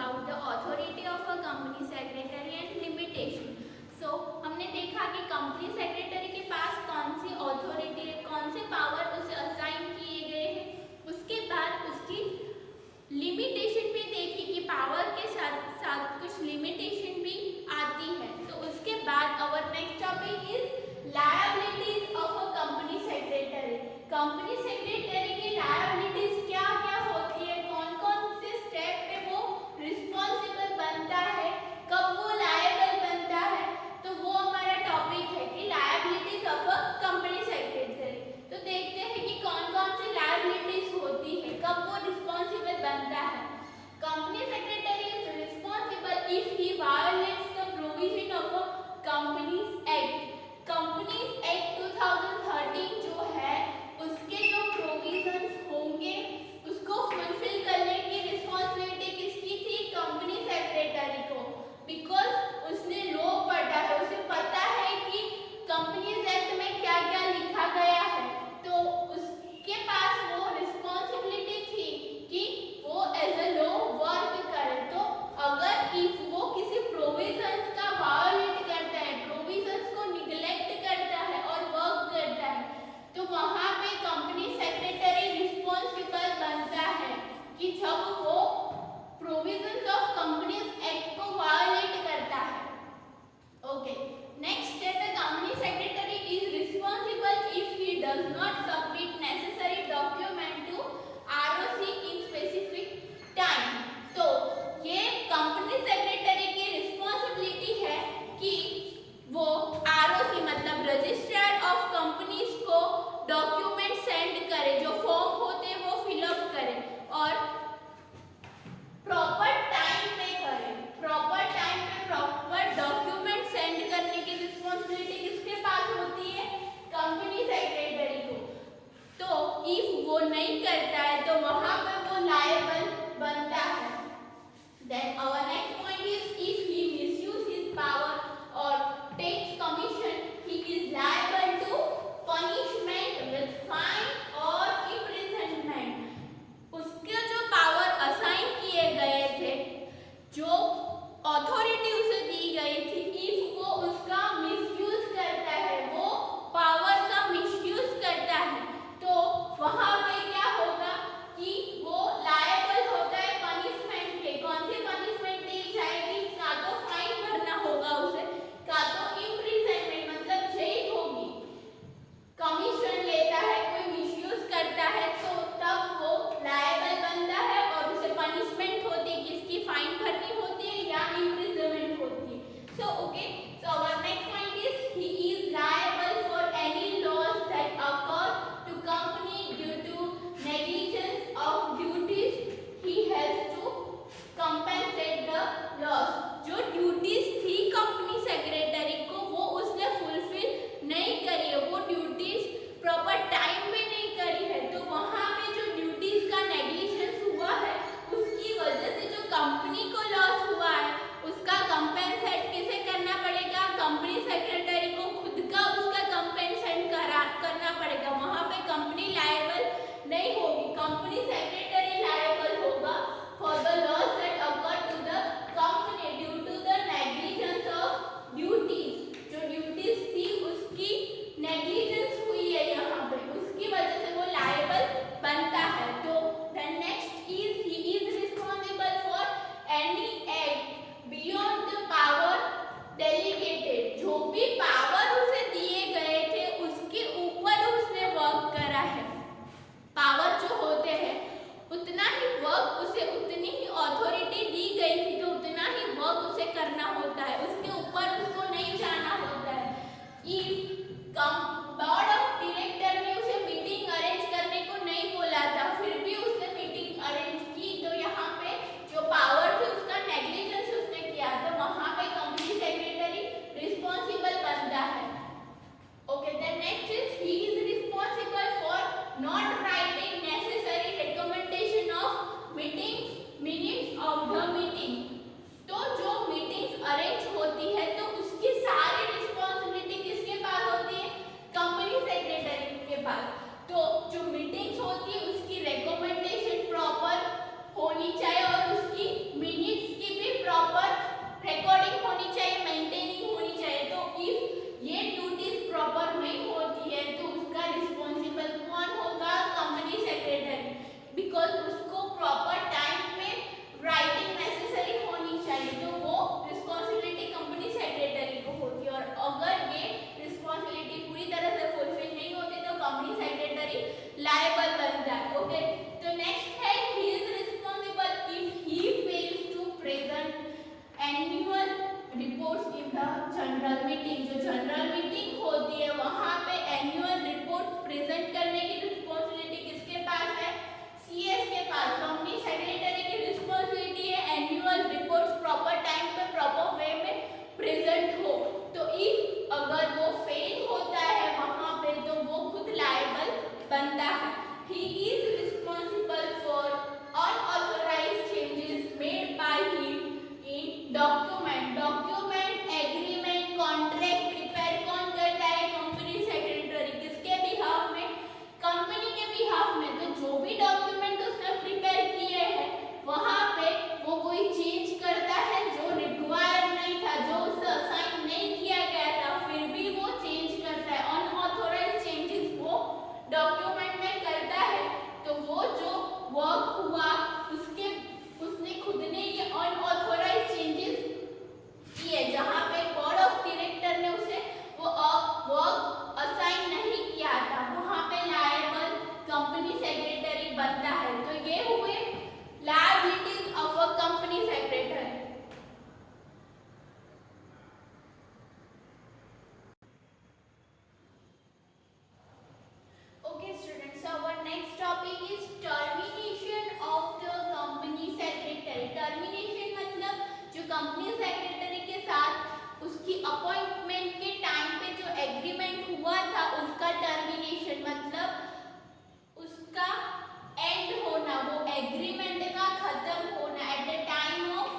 about the authority of a company secretary and limitation. So हमने देखा कि company secretary के पास कौन सी अथॉरिटी है, कौन से पावर उसे असाइन किए गए हैं. उसके बाद उसकी लिमिटेशन भी देखी कि पावर के साथ साथ कुछ लिमिटेशन भी आती है. तो उसके बाद our next topic is liabilities of a company secretary. Company secretary की लायबिलिटीज क्या क्या होती है, कौन कौन से स्टेप पे वो रिस्पॉन्सिबल बनता है, कब वो लायबल बनता है. तो वो हमारा टॉपिक है कि liabilities of a company secretary. तो देखते हैं कि कौन कौन सी लायबिलिटीज होती है, कब वो रिस्पॉन्सिबल बनता है. Company secretary is responsible if he violates the provision of a companies act. Companies act 2013 जो है उसके जो प्रोविजंस होंगे उसको फुलफिल करने की रिस्पॉन्सिबिलिटी किसकी थी, कंपनी सेक्रेटरी को. बिकॉज उसने लॉ पढ़ा है, उसे पता है कि कंपनीज एक्ट में क्या क्या लिखा गया है. तो उसके पास वो रिस्पॉन्सिबिलिटी थी कि वो एज अ लॉ वर्क करे. तो अगर इफ वो किसी प्रोविजंस का वायोलेट करता है, प्रोविजंस को निग्लेक्ट करता है और वर्क करता है, तो वहां पे कंपनी सेक्रेटरी रिस्पॉन्सिबल बनता है कि जब वो प्रोविजंस ऑफ कंपनीज एक्ट को वायोलेट करता है. ओके, नेक्स्ट स्टेप है company secretary is responsible if he does not submit necessary document to ROC in specific time. तो ये कंपनी सेक्रेटरी की रिस्पॉन्सिबिलिटी है कि वो आरओसी मतलब रजिस्ट्रार ऑफ कंपनीज को डॉक्यूमेंट सेंड करे, जो फॉर्म होते हैं वो फिलअप करे और प्रॉपर टाइम पे करे. प्रॉपर टाइम पे प्रॉपर डॉक्यूमेंट सेंड करने की रिस्पॉन्सिबिलिटी किसके पास होती है, कंपनी सेक्रेटरी को. तो इफ वो नहीं करता है तो वहां पे वो लायबल बनता है. Then our next point is if he misuse his power और takes commission he is liable to punishment with fine और इम्प्रिजनमेंट. उसके जो पावर असाइन किए गए थे, जो अथॉरिटी उसे दी गई थी, इफ वो उसका मिसयूज करता है, वो पावर का मिसयूज करता है, तो वहां पे क्या होगा कि वो लायबल होता है पनिशमेंट के. कौन से पनिशमेंट प्रेजेंट करने की रिस्पॉन्सिबिलिटी किसके पास है? सीएस के पास। कंपनी सेक्रेटरी की रिस्पॉन्सिबिलिटी है एनुअल रिपोर्ट्स प्रॉपर टाइम पे प्रॉपर वे में प्रेजेंट हो। तो इफ अगर वो फेल होता है वहां पे तो वो खुद लायबल बनता है। He is responsible for unauthorised changes made by him in document agreement contract prepare कौन करता है? Company secretary. किसके बिहाफ में? कंपनी के बिहाफ में। तो जो भी डॉक्यूमेंट उसने प्रिपेयर किए हैं वहां पे वो कोई चेंज करता है जो रिक्वायर नहीं था, जो उसे असाइन नहीं किया गया था, फिर भी वो चेंज करता है, अनऑथराइज्ड चेंजेस वो डॉक्यूमेंट में करता है, तो वो जो वर्क हुआ उसने खुद ने ये अनऑथराइज्ड चेंजेस किए जहां पे बोर्ड ऑफ डायरेक्टर ने उसे वो वर्क असाइन नहीं किया था, वहां पे लायबल कंपनी सेक्रेटरी बनता है। तो ये हुए liabilities of a company secretary. Okay students, so our next topic is termination of the company secretary. Termination मतलब जो कंपनी सेक्रेटरी के साथ उसकी अपॉइंटमेंट के टाइम पे जो एग्रीमेंट हुआ था उसका टर्मिनेशन मतलब उसका एंड होना, वो एग्रीमेंट का खत्म होना एट द टाइम ऑफ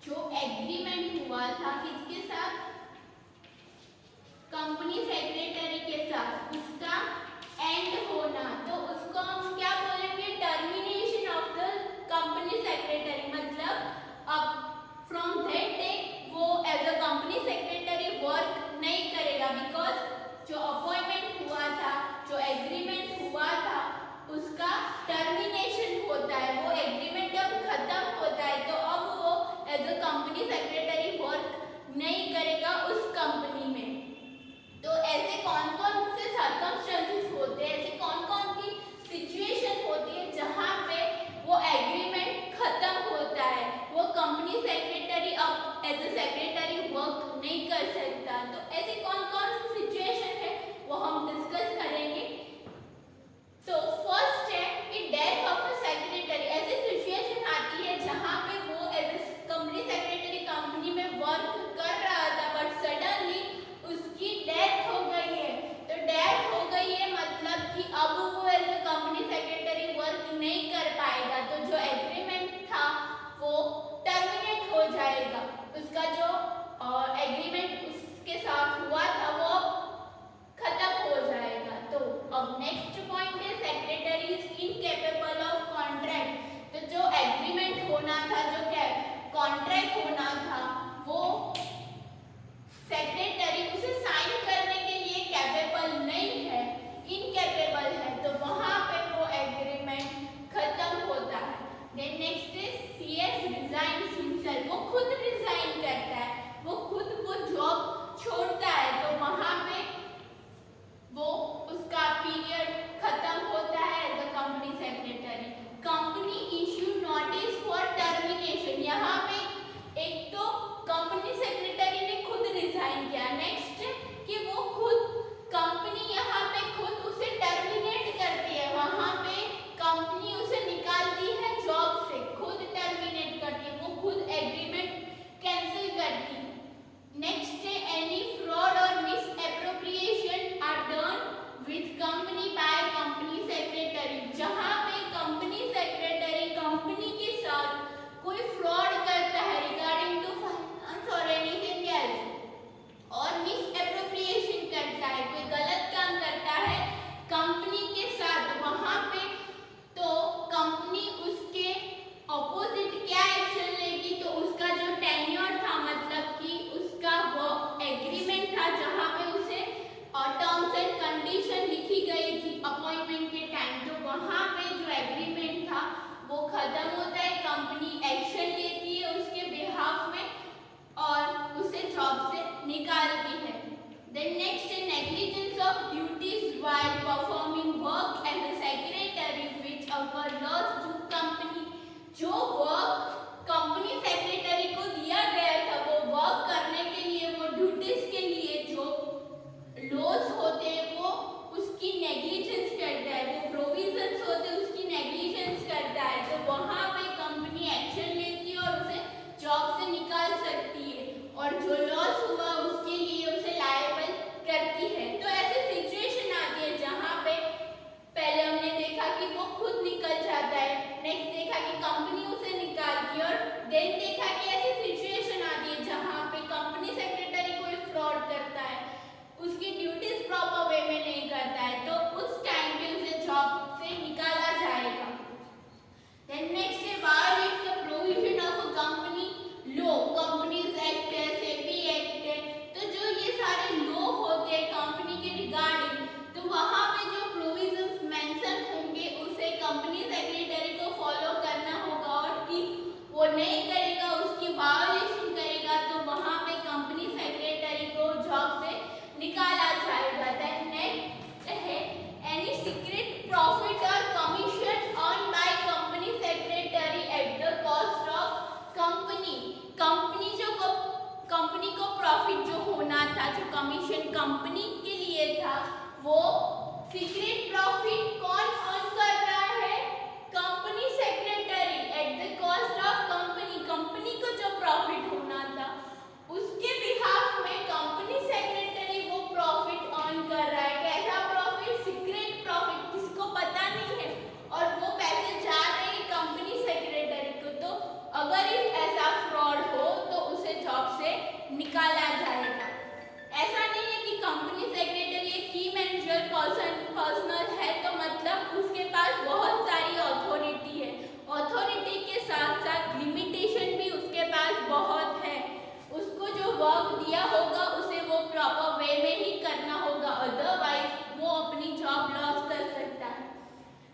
जो एग्रीमेंट हुआ था किसके साथ? कंपनी सेक्रेटरी के साथ, उसका एंड होना, तो उसको हम क्या बोलेंगे? Termination of the company secretary. मतलब अब फ्रॉम दैट डे वो as a company secretary work नहीं करेगा, बिकॉज जो अपॉइंटमेंट हुआ था, जो एग्रीमेंट हुआ था उसका टर्मिनेशन होता है, वो एग्रीमेंट अब खत्म होता है, तो अब वो as a company secretary work नहीं करेगा उस कंपनी में। तो ऐसे कौन कौन से सर्कमस्टेंसेस होते हैं, ऐसे कौन कौन की सिचुएशन होती है जहाँ पे वो एग्रीमेंट खत्म होता है, वो कंपनी सेक्रेटरी अब एज अ सेक्रेटरी वर्क नहीं कर सकता। तो ऐसे कौन कौन सी सिचुएशन है वो हम डिस्कस करेंगे। तो फर्स्ट है कि डेथ ऑफ अ सेक्रेटरी। ऐसी सिचुएशन आती है जहाँ पे वो as a company secretary company में वर्क कर रहा था बट सडनली उसकी डेथ हो गई है। तो डेथ हो गई है मतलब कि अब वो as a company secretary work नहीं कर पाएगा, तो जो एग्रीमेंट था वो टर्मिनेट हो जाएगा, उसका जो एग्रीमेंट उसके साथ हुआ था वो खत्म हो जाएगा। तो अब नेक्स्ट पॉइंट है secretary is incapable of contract. तो जो एग्रीमेंट होना था, जो कॉन्ट्रैक्ट होना था, वो सेक्रेटरी उसे साइन करने के लिए कैपेबल नहीं है, इनकेपेबल है, तो वहां पे वो एग्रीमेंट खत्म होता है। Then next is CS resigns himself. वो खुद रिजाइन करता है, वो खुद वो जॉब छोड़ता है, तो वहां पे वो उसका पीरियड खत्म होता है as a company secretary. Company issue notice for termination. यहाँ पे एक तो कंपनी सेक्रेटरी ने खुद रिजाइन किया, नेक्स्ट कि वो खुद कंपनी यहाँ पे खुद उसे टर्मिनेट करती है, वहां पे कंपनी उसे निकालती है जॉब से, खुद टर्मिनेट करती है, वो खुद एग्रीमेंट कैंसिल करती है। नेक्स्ट है एनी फ्रॉड और misappropriation are done with company by company secretary. जहां पे कंपनी सेक्रेटरी कंपनी के साथ कोई फ्रॉड करता है रिगार्डिंग टू फाइनेंस और एनीथिंग एल्स और मिसएप्रोप्रिएशन करता है, कोई गलत काम करता है कंपनी के साथ, वहां पे तो कंपनी उसके ऑपोजिट क्या एक्शन लेगी? तो उसका जो टेन्योर था, मतलब कि उसका वो एग्रीमेंट था जहां पे उसे टर्म्स एंड कंडीशन लिखी गई थी अपॉइंटमेंट के टाइम, तो वहां पे जो एग्रीमेंट था वो खत्म होता है, कंपनी एक्शन लेती है उसके बिहाफ में और उसे जॉब से निकालती है। देन नेक्स्ट है negligence of duties while performing work as a secretary which our loss to company. जो वर्क वो सीक्रेट प्रॉफिट कौन अर्न कर रहा है? Company secretary at the cost of company. Company को जो प्रॉफिट होना था उसके बिहाफ में कंपनी सेक्रेटरी वो प्रॉफिट अर्न कर रहा है। कैसा प्रॉफिट? सीक्रेट प्रॉफिट, किसको पता नहीं है और वो पैसे जा रहे हैं कंपनी सेक्रेटरी को। तो अगर ऐसा फ्रॉड हो तो उसे जॉब से निकाला जाएगा। ऐसा नहीं है कि कंपनी सेक्रेटरी एक की मैनेजर पर्सनल है तो मतलब उसके पास बहुत सारी अथॉरिटी है। अथॉरिटी के साथ साथ लिमिटेशन भी उसके पास बहुत है। उसको जो वर्क दिया होगा उसे वो प्रॉपर वे में ही करना होगा, अदरवाइज वो अपनी जॉब लॉस कर सकता है।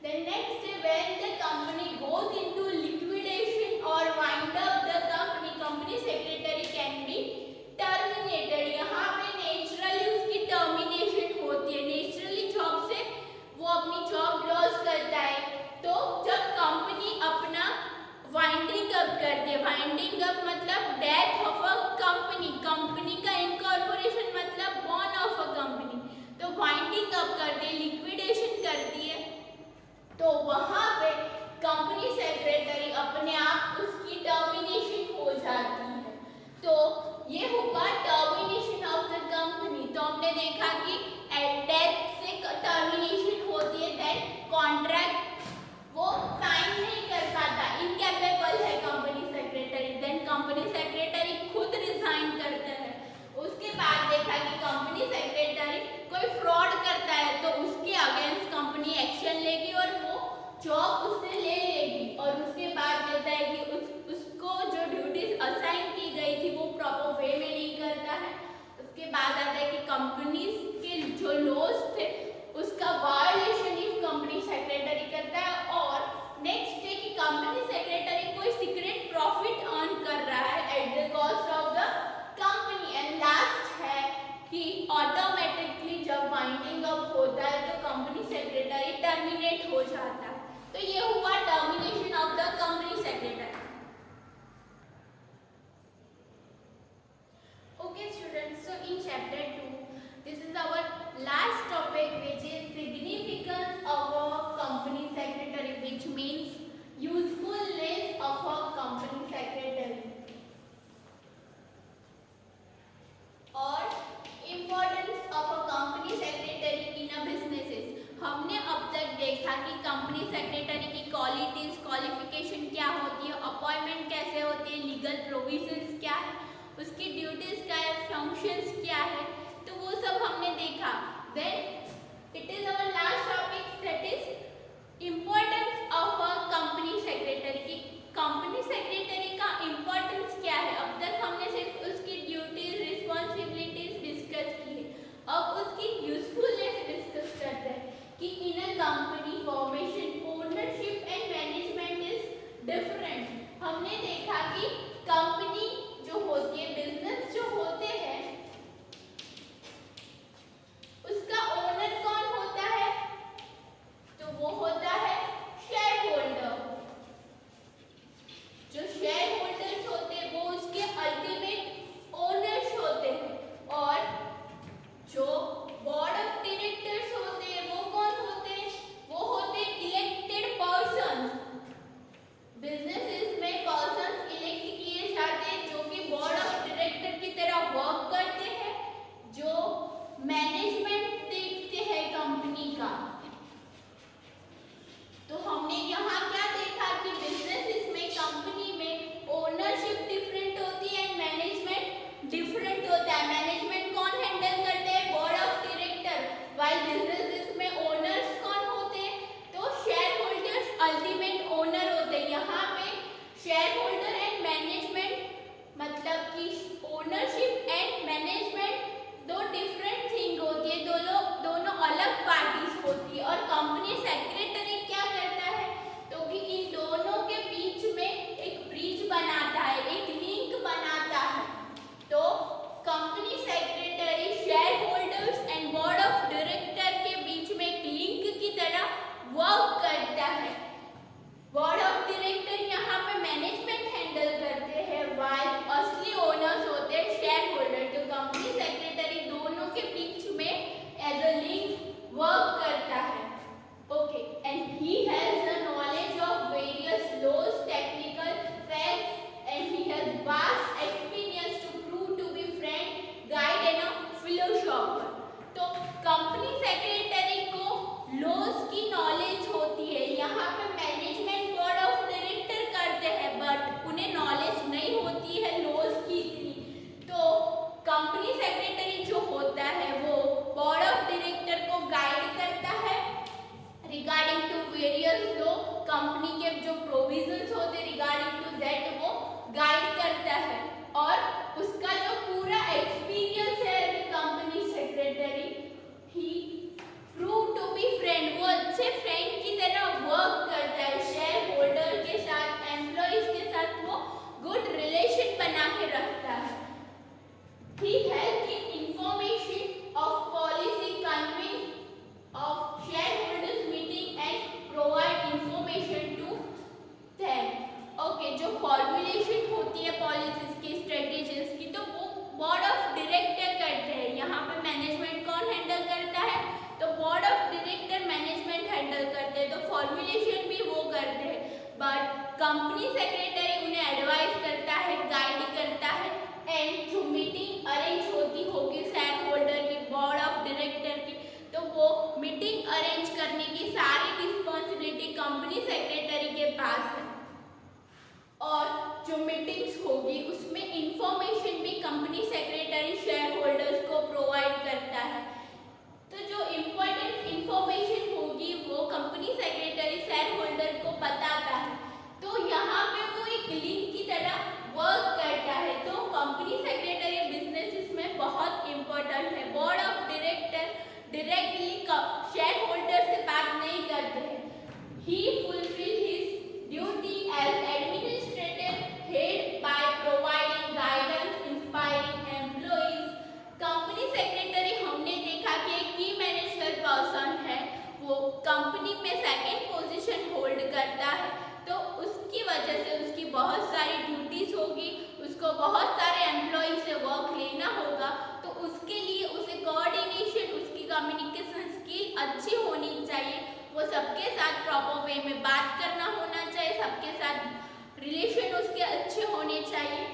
Then next, when the company goes into liquidation or wind up the company, company secretary can be terminated। यहाँ पे नेचुरली उसकी टर्मिनेशन होती है, नेचुरली जॉब से वो अपनी जॉब लॉस करता है। तो जब कंपनी अपना वाइंडिंग अप करती है, वाइंडिंग अप मतलब death of a company, company का इनकॉर्पोरेशन मतलब बॉर्न ऑफ अ कंपनी। तो वाइंडिंग अप करती है, लिक्विडेशन करती है, तो वहां पे कंपनी सेक्रेटरी अपने आप उसकी टर्मिनेशन हो जाती है। तो ये हुआ टर्मिनेशन ऑफ द कंपनी। तो हमने देखा कि एट डेथ से टर्मिनेशन होती है, देन कॉन्ट्रैक्ट वो साइन नहीं कर पाता, इनकैपेबल है company secretary, then company secretary खुद रिजाइन करता है। उसके बाद देखा कि कंपनी सेक्रेटरी कोई फ्रॉड करता है तो उसके अगेंस्ट कंपनी एक्शन लेगी और वो जॉब उससे ले लेगी। और उसके बाद कहता है कि उसको जो ड्यूटीज असाइन की गई थी वो प्रॉपर वे में नहीं करता है। उसके बाद आता है कि कंपनीज के जो लॉस थे उसका वायलेशन इफ कंपनी सेक्रेटरी करता है। और नेक्स्ट है कि कंपनी सेक्रेटरी कोई सीक्रेट प्रॉफिट अर्न कर रहा है eight the cost of the company. And last है कि ऑटोमेटिकली जब वाइंडिंग अप होता है तो कंपनी सेक्रेटरी टर्मिनेट हो जाता है। तो ये हुआ termination of the company secretary. Okay students, so in chapter 2 this is our last topic, which is significance of a company secretary, which means usefulness of a company secretary और importance of a company secretary in a businesses। हमने अब तक देखा कि company secretary की qualities, qualification क्या होती है, अपॉइंटमेंट कैसे होती है, लीगल प्रोविजंस क्या है, उसकी ड्यूटीज क्या है, फंक्शंस क्या है, तो वो सब हमने देखा। Then it is our last topic, that is importance of a company secretary की। कंपनी सेक्रेटरी का इम्पोर्टेंस क्या है? अब तक हमने सिर्फ उसकी ड्यूटीज, रिस्पॉन्सिबिलिटीज डिस्कस की है, अब उसकी यूजफुलनेस डिस्कस करते हैं कि in a company formation ownership and management is different. हमने देखा कि कंपनी जो होती है, बिजनेस जो होते हैं, उसका ओनर कौन होता है? तो वो होता है शेयर होल्डर। जो शेयर होल्डर्स होते हैं वो उसके अल्टीमेट ओनर्स होते हैं। और जो बोर्ड ऑफ डायरेक्टर्स होते हैं वो कौन होते हैं? वो होते हैं इलेक्टेड पर्सन्स। बिजनेसेस में पर्सन्स इलेक्ट किए जाते हैं जो कि बोर्ड ऑफ डायरेक्टर की तरह वर्क करते हैं, जो मैनेजमेंट देखते हैं कंपनी का। तो हमने यहाँ क्या देखा कि बिजनेसेस में, कंपनी में ओनरशिप डिफरेंट होती है एंड मैनेजमेंट डिफरेंट होता है। मैनेजमेंट कौन हैंडल करते हैं? Board of director. While businesses में ओनर्स कौन होते हैं? तो शेयर होल्डर्स अल्टीमेट ओनर होते हैं। यहाँ पे शेयर होल्डर एंड मैनेजमेंट मतलब कि ओनरशिप एंड मैनेजमेंट दो डिफरेंट थिंग होती है, दोनों अलग पार्टीज होती है। और कंपनी सेक्रेटरी क्या करता है? तो कि इन दोनों के बीच में एक ब्रिज बनाता है, एक लिंक बनाता है। तो company secretary share holders and board of director के बीच में एक लिंक की तरह वर्क करता है। बोर्ड ऑफ डायरेक्टर यहाँ पे मैनेजमेंट हैंडल करते हैं, वाइल असली ओनर्स होते हैं शेयर होल्डर। तो कंपनी सेक्रेटरी दोनों के बीच में एज अ लिंक वर्क करता है। Okay, and he has the knowledge of various laws, technical facts and he has vast experience to prove to be friend, guide and a philosopher. तो company secretary को laws की knowledge होती है। यहाँ पे management board of director करते हैं, but उन्हें नॉलेज नहीं होती है लॉज की इतनी। तो कंपनी सेक्रेटरी जो होता है वो बोर्ड ऑफ डायरेक्टर को गाइड करता है regarding to various law, company के जो प्रोविजंस होते रिगार्डिंग टू दैट वो गाइड करता है। और उसका जो पूरा एक्सपीरियंस है company secretary, he prove to be friend, वो अच्छे फ्रेंड की तरह वर्क करता है शेयर होल्डर के साथ, एम्प्लॉइज के साथ वो गुड रिलेशन बना के रखता है। He help in information of policy conveying of shareholders meeting and provide information to them. Okay, जो फॉर्मुलेशन होती है पॉलिसीज की, स्ट्रेटेजीज की, तो वो बोर्ड ऑफ डायरेक्टर करते हैं। यहाँ पे मैनेजमेंट कौन हैंडल करता है? तो board of director management handle करते हैं, तो फॉर्मुलेशन भी वो करते हैं। बट कंपनी सेक्रेटरी उन्हें एडवाइस करता है, गाइड करता है। एंड जो मीटिंग अरेंज होगी शेयर होल्डर की, बोर्ड ऑफ डायरेक्टर की, तो वो मीटिंग अरेंज करने की सारी रिस्पॉन्सिबिलिटी कंपनी सेक्रेटरी के पास है। और जो मीटिंग्स होगी उसमें इंफॉर्मेशन भी कंपनी सेक्रेटरी शेयर होल्डर्स को प्रोवाइड करता है। तो जो इम्पोर्टेंट इंफॉर्मेशन होगी वो कंपनी सेक्रेटरी शेयर होल्डर को बताता है। तो यहाँ पे वो एक लिंक की तरह वर्क करता है। तो कंपनी सेक्रेटरी बिजनेस में बहुत इंपॉर्टेंट है। Board of director directly share holder से बात नहीं करते हैं। He fulfil his duty as administrative head by providing guidance, inspiring employees. Company secretary हमने देखा कि एक की मैनेजर पर्सन है, वो कंपनी में सेकंड पोजीशन होल्ड करता है। तो उसकी वजह से उसकी बहुत सारी ड्यूटीज होगी, उसको बहुत सारे एम्प्लॉय से वर्क लेना होगा। तो उसके लिए उसे कोऑर्डिनेशन, उसकी कम्युनिकेशन स्किल अच्छी होनी चाहिए। वो सबके साथ प्रॉपर वे में बात करना होना चाहिए, सबके साथ रिलेशन उसके अच्छे होने चाहिए।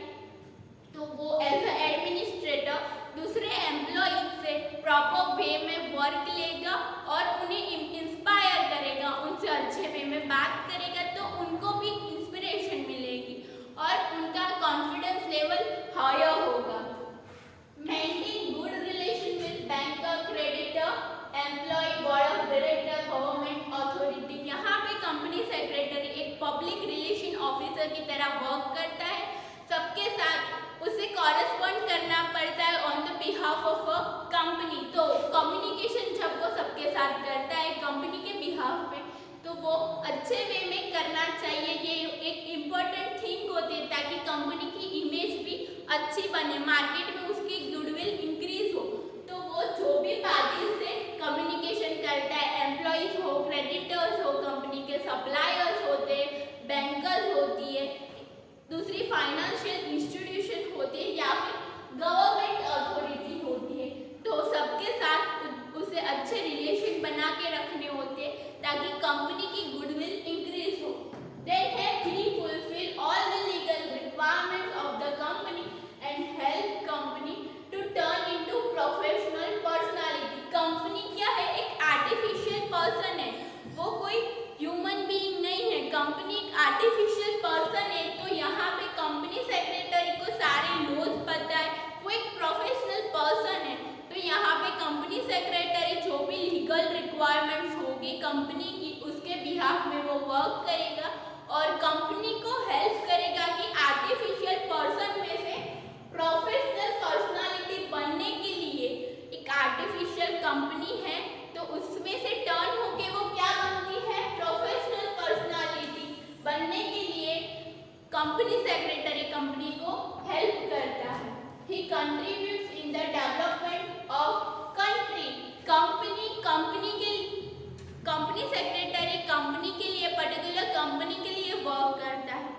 तो वो एज अ एडमिनिस्ट्रेटर दूसरे एम्प्लॉय से प्रॉपर वे में वर्क लेगा और उन्हें इंस्पायर करेगा, उनसे अच्छे वे में बात करेगा, तो उनको भी इंस्पिरेशन मिलेगी और उनका कॉन्फिडेंस लेवल हायर होगा। Maintain good relation with banker, creditor, employ, board of director, government authority. यहाँ पे कंपनी सेक्रेटरी एक पब्लिक रिलेशन ऑफिसर की तरह वर्क करता है। सबके साथ उसे कॉरेस्पॉन्ड करना पड़ता है on the behalf of a company. तो कम्युनिकेशन जब वो सबके साथ करता है कंपनी के बिहाफ पे, तो वो अच्छे वे में करना चाहिए। ये एक इम्पोर्टेंट थिंग होती है ताकि कंपनी की इमेज भी अच्छी बने, मार्केट में उसकी गुडविल इंक्रीज हो। तो वो जो भी पार्टी से कम्युनिकेशन करता है, एम्प्लॉइज हो, क्रेडिटर्स हो, कंपनी के सप्लायर्स होते, बैंकर्स होती है, दूसरी फाइनेंशियल इंस्टीट्यूशन होती है या फिर गवर्नमेंट अथॉरिटी होती है, तो सबके साथ उसे अच्छे रिलेशन बना के रखने होते हैं ताकि कंपनी की गुडविल इंक्रीज हो। देन है he fulfil all the legal requirements of the company and help company to turn into professional personality. Company क्या है? एक आर्टिफिशियल पर्सन है, वो कोई ह्यूमन बीइंग नहीं है। कंपनी एक आर्टिफिशियल पर्सन है। तो यहाँ पे कंपनी सेक्रेटरी को सारे लॉज पता है, वो एक प्रोफेशनल पर्सन है। तो यहाँ पे कंपनी सेक्रेटरी जो भी लीगल रिक्वायरमेंट्स होगी कंपनी की, उसके बिहाफ में वो वर्क करेगा और कंपनी को हेल्प करेगा कि आर्टिफिशियल पर्सन में से प्रोफेशनल पर्सनालिटी बनने के लिए एक आर्टिफिशियल कंपनी है, तो उसमें से टर्न होके वो क्या बनती है? प्रोफेशनल पर्सनालिटी बनने के लिए कंपनी सेक्रेटरी कंपनी को हेल्प करता है। He contributes in the development of country. Company secretary company के लिए, पर्टिकुलर कंपनी के लिए वर्क करता है।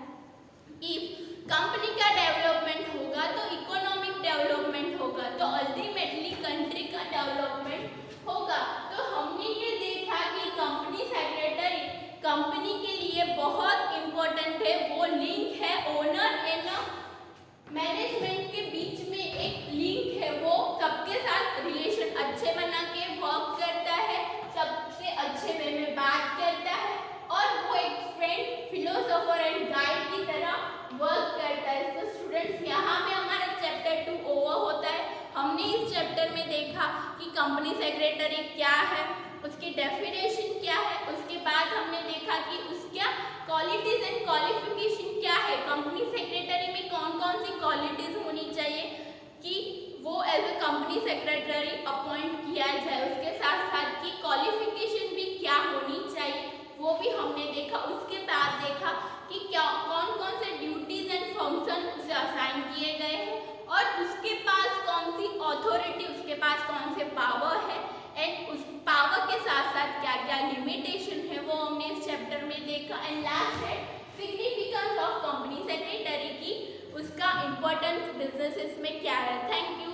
इफ कंपनी का डेवलपमेंट होगा तो इकोनॉमिक डेवलपमेंट होगा, तो अल्टीमेटली कंट्री का डेवलपमेंट होगा। तो हमने है वो लिंक है ओनर एंड मैनेजमेंट के बीच में एक लिंक है, वो सबके साथ रिलेशन अच्छे बना के वर्क करता है, सबसे अच्छे वे में बात करता है और वो एक फ्रेंड, फिलोसोफर एंड गाइड की तरह वर्क करता है। तो स्टूडेंट्स यहाँ पे हमारा चैप्टर 2 ओवर होता है। हमने इस चैप्टर में देखा कि कंपनी सेक्रेटरी क्या है, उसकी डेफिनेशन क्या है, उसके बाद हमने देखा कि उसका क्वालिटीज एंड क्वालिफिकेशन क्या है, कंपनी सेक्रेटरी में कौन कौन सी क्वालिटीज होनी चाहिए कि वो as a company secretary appoint किया जाए, उसके साथ साथ की क्वालिफिकेशन भी क्या होनी चाहिए वो भी हमने देखा। उसके बाद देखा कि क्या कौन कौन से ड्यूटीज एंड फंक्शन उसे असाइन किए गए हैं और उसके पास कौन सी अथॉरिटी, उसके पास कौन से पावर है एंड उस पावर के साथ साथ क्या क्या लिमिटेशन है वो हमने इस चैप्टर में देखा। एंड लास्ट है सिग्निफिकेंस ऑफ कंपनी सेक्रेटरी की, उसका इम्पोर्टेंस बिजनेसेस में क्या है। Thank you.